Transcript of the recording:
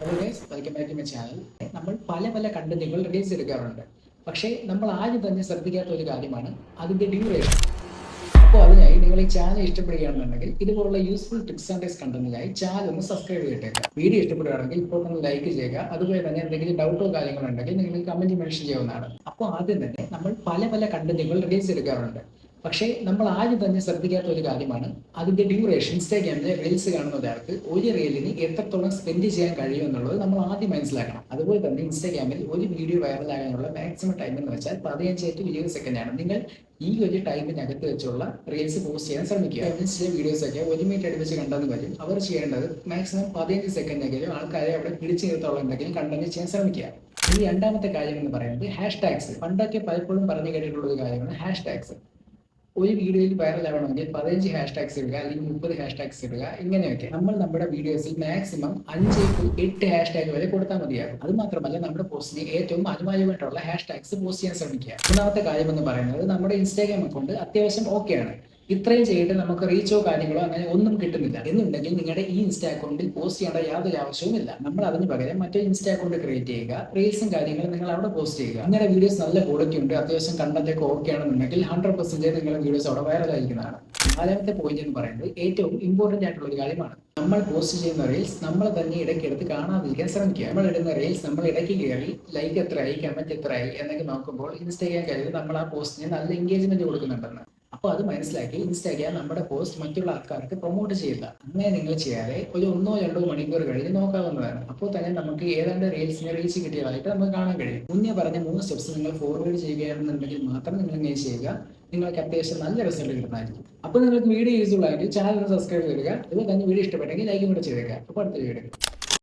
Hello guys, welcome back to my channel. നമ്മൾ പല കണ്ടന്റുകൾ release എടുക്കാറുണ്ട്. പക്ഷേ നമ്മൾ ആരും തന്നെ ശ്രദ്ധിക്കാത്ത ഒരു കാര്യമാണ് അതിൻ്റെ ഡ്യൂറേഷൻ. അപ്പോൾ അതിനായി നിങ്ങൾ ഈ ചാനൽ ഇഷ്ടപ്പെടുകയാണെന്നുണ്ടെങ്കിൽ ഇതുപോലുള്ള യൂസ്ഫുൾ ടിപ്സ് ആൻഡ് ടിപ്സ് കണ്ടന്റിനായി ചാനൽ ഒന്ന് സബ്സ്ക്രൈബ് ചെയ്തിട്ടേക്കുക. വീഡിയോ ഇഷ്ടപ്പെടുകയാണെങ്കിൽ ഇപ്പോൾ ഒന്ന് ലൈക്ക് ചെയ്യുക. അതുപോലെ തന്നെ എന്തെങ്കിലും ഡൗട്ടോ കാര്യങ്ങളോ ഉണ്ടെങ്കിൽ നിങ്ങൾ കമന്റ് മെൻഷൻ ചെയ്യാവുന്നതാണ്. അപ്പോൾ ആദ്യം തന്നെ നമ്മൾ പല കണ്ടന്റുകൾ റിലീസ് എടുക്കാറുണ്ട്. പക്ഷേ നമ്മൾ ആരും തന്നെ ശ്രദ്ധിക്കാത്ത ഒരു കാര്യമാണ് അതിൻ്റെ ഡ്യൂറേഷൻ. ഇൻസ്റ്റാഗ്രാമിലെ റീൽസ് കാണുന്ന ഒരാൾക്ക് ഒരു റീലിന് എത്രത്തോളം സ്പെൻഡ് ചെയ്യാൻ കഴിയും എന്നുള്ളത് നമ്മൾ ആദ്യം മനസ്സിലാക്കണം. അതുപോലെ തന്നെ ഇൻസ്റ്റാഗ്രാമിൽ ഒരു വീഡിയോ വൈറലാകാനുള്ള മാക്സിമം ടൈം എന്ന് വെച്ചാൽ 15 to 20 സെക്കൻഡാണ്. നിങ്ങൾ ഈ ഒരു ടൈമിനകത്ത് വെച്ചുള്ള റീൽസ് പോസ്റ്റ് ചെയ്യാൻ ശ്രമിക്കുക. ചില വീഡിയോസൊക്കെ 1 മിനിറ്റ് അടുപ്പിച്ച് കണ്ടെന്ന് വരും. അവർ ചെയ്യേണ്ടത് മാക്സിമം 15 സെക്കൻഡെങ്കിലും ആൾക്കാരെ അവിടെ പിടിച്ചു നിർത്തുള്ള എന്തെങ്കിലും കണ്ടന്റ് ചെയ്യാൻ ശ്രമിക്കുക. ഈ രണ്ടാമത്തെ കാര്യം എന്ന് പറയുന്നത് ഹാഷ് ടാഗ്സ്. പണ്ടൊക്കെ പലപ്പോഴും പറഞ്ഞു കേട്ടിട്ടുള്ള ഒരു കാര്യമാണ് ഹാഷ് ടാഗ്സ്. ഒരു വീഡിയോയിൽ വൈറലാവണമെങ്കിൽ 15 ഹാഷ് ടാഗ്സ് ഇടുക, അല്ലെങ്കിൽ 30 ഹാഷ് ടാഗ്സ് ഇടുക. ഇങ്ങനെയൊക്കെ നമ്മൾ നമ്മുടെ വീഡിയോസിൽ മാക്സിമം 5 to 8 ഹാഷ് ടാഗ് വരെ കൊടുത്താൽ മതിയാകും. അത് മാത്രമല്ല നമ്മുടെ പോസ്റ്റിന് ഏറ്റവും അനുയോജ്യമായിട്ടുള്ള ഹാഷ് ടാഗ്സ് പോസ്റ്റ് ചെയ്യാൻ ശ്രമിക്കുക. മൂന്നാമത്തെ കാര്യം എന്ന് പറയുന്നത് നമ്മുടെ ഇൻസ്റ്റാഗ്രാം അക്കൗണ്ട് അത്യാവശ്യം ഓക്കെയാണ്. ഇത്രയും ചെയ്തിട്ട് നമുക്ക് റീച്ചോ കാര്യങ്ങളോ അങ്ങനെ ഒന്നും കിട്ടുന്നില്ല എന്നുണ്ടെങ്കിൽ നിങ്ങളുടെ ഈ ഇൻസ്റ്റാ അക്കൗണ്ടിൽ പോസ്റ്റ് ചെയ്യേണ്ട യാതൊരു ആവശ്യവുമില്ല. നമ്മൾ അതിന് പകരം മറ്റൊരു ഇൻസ്റ്റാ അക്കൗണ്ട് ക്രിയേറ്റ് ചെയ്യുക, റീൽസും കാര്യങ്ങളും നിങ്ങൾ അവിടെ പോസ്റ്റ് ചെയ്യുക. നിങ്ങളുടെ വീഡിയോസ് നല്ല ക്വാളിറ്റി ഉണ്ട്, അത്യാവശ്യം കണ്ടന്റ് ഒക്കെ ഓക്കെ ആണെന്നുണ്ടെങ്കിൽ 100% നിങ്ങളുടെ വീഡിയോസ് അവിടെ വൈറലായിരിക്കുന്നതാണ്. നാലാമത്തെ പോയിന്റ് എന്ന് പറയുന്നത് ഏറ്റവും ഇമ്പോർട്ടന്റ് ആയിട്ടുള്ള ഒരു കാര്യമാണ്. നമ്മൾ പോസ്റ്റ് ചെയ്യുന്ന റീൽസ് നമ്മൾ തന്നെ ഇടയ്ക്കെടുത്ത് കാണാതിരിക്കാൻ ശ്രമിക്കുക. നമ്മൾ ഇടുന്ന റീൽസ് നമ്മൾ ഇടയ്ക്ക് കയറി ലൈക്ക് എത്രയായി, കമന്റ് എത്രയായി എന്നൊക്കെ നോക്കുമ്പോൾ ഇൻസ്റ്റാഗ്രാം കരുതി നമ്മൾ ആ പോസ്റ്റിന് നല്ല എൻഗേജ്മെന്റ് കൊടുക്കുന്നുണ്ടെന്ന്. അപ്പോൾ അത് മനസ്സിലാക്കി ഇൻസ്റ്റാഗ്രാം നമ്മുടെ പോസ്റ്റ് മറ്റുള്ള ആൾക്കാർക്ക് പ്രൊമോട്ട് ചെയ്യില്ല. അങ്ങനെ നിങ്ങൾ ചെയ്യാതെ ഒരു 1-2 മണിക്കൂർ കഴിഞ്ഞ് നോക്കാവുന്നതാണ്. അപ്പോൾ തന്നെ നമുക്ക് ഏതാണ്ട് റീൽസിനെ റീച്ച് കിട്ടിയതായിട്ട് നമുക്ക് കാണാൻ കഴിയും. മുന്നേ പറഞ്ഞ 3 സ്റ്റെപ്സ് നിങ്ങൾ ഫോർവേഡ് ചെയ്യുകയാണെന്നുണ്ടെങ്കിൽ മാത്രം നിങ്ങൾ ഇങ്ങനെ ചെയ്യുക. നിങ്ങൾക്ക് അത്യാവശ്യം നല്ല റിസൾട്ട് കിട്ടുന്നതായിരിക്കും. അപ്പോൾ നിങ്ങൾക്ക് വീഡിയോ യൂസ്ഫുൾ ആയിട്ട് ചാനൽ സബ്സ്ക്രൈബ് ചെയ്യുക. അതുപോലെ തന്നെ വീഡിയോ ഇഷ്ടപ്പെട്ടെങ്കിൽ ലൈക്കും കൂടെ ചെയ്തേക്കുക. അപ്പോൾ അടുത്ത വീഡിയോ